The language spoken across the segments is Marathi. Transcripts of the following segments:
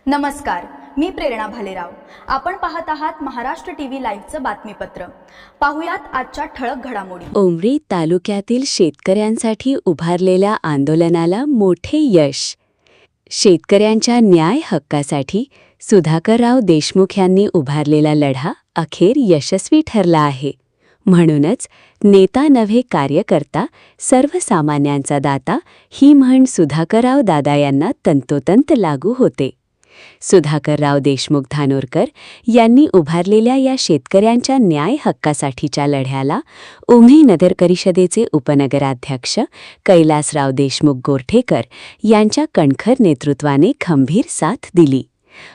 नमस्कार, मी प्रेरणा भालेराव. आपण पाहत आहात महाराष्ट्र टीव्ही लाईव्हचं बातमीपत्र. पाहुयात आजच्या ठळक घडामोडी. उमरी तालुक्यातील शेतकऱ्यांसाठी उभारलेल्या आंदोलनाला मोठे यश. शेतकऱ्यांच्या न्याय हक्कासाठी सुधाकरराव देशमुख यांनी उभारलेला लढा अखेर यशस्वी ठरला आहे. म्हणूनच नेता नव्हे कार्यकर्ता, सर्वसामान्यांचा दाता ही म्हण सुधाकरराव दादा यांना तंतोतंत लागू होते. सुधाकरराव देशमुख धानोरकर यांनी उभारलेल्या या शेतकऱ्यांच्या न्याय हक्कासाठीच्या लढ्याला उमरी नगर परिषदेचे उपनगराध्यक्ष कैलासराव देशमुख गोरठेकर यांच्या कणखर नेतृत्वाने खंबीर साथ दिली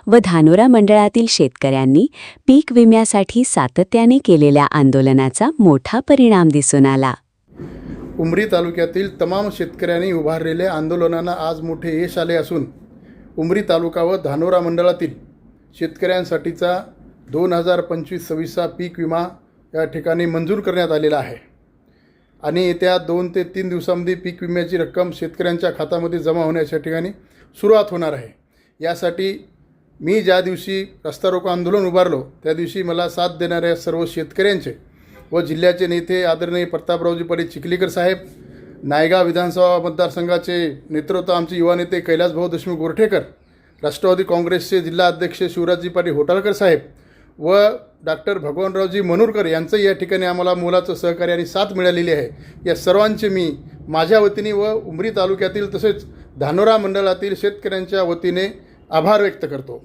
व धानोरा मंडळातील शेतकऱ्यांनी पीक विम्यासाठी सातत्याने केलेल्या आंदोलनाचा मोठा परिणाम दिसून आला. उमरी तालुक्यातील तमाम शेतकऱ्यांनी उभारलेल्या आंदोलनांना आज मोठे यश आले असून उमरी तालुका व धानोरा मंडळातील शेतकऱ्यांसाठीचा 2025-26 पीक विमा या ठिकाणी मंजूर करण्यात आलेला आहे आणि येत्या 2 ते 3 दिवसांमध्ये पीक विम्याची रक्कम शेतकऱ्यांच्या खात्यामध्ये जमा होण्याच्या ठिकाणी सुरुवात होणार आहे. यासाठी मी ज्या दिवशी रस्ता रोको आंदोलन उभारलो त्या दिवशी मला साथ देणाऱ्या सर्व शेतकऱ्यांचे व जिल्ह्याचे नेते आदरणीय प्रतापरावजी पाटील चिखलीकर साहेब, नायगाव विधानसभा मतदारसंघाचे नेतृत्व आमचे युवा नेते कैलासभाऊ देशमुख गोरठेकर, राष्ट्रवादी काँग्रेसचे जिल्हा अध्यक्ष शिवराजजी पाटील होटाळकर साहेब व डॉक्टर भगवानरावजी मनोरकर यांचंही या ठिकाणी आम्हाला मोलाचं सहकार्य आणि साथ मिळालेली आहे. या सर्वांचे मी माझ्या वतीने व उमरी तालुक्यातील तसेच धानोरा मंडळातील शेतकऱ्यांच्या वतीने आभार व्यक्त करतो.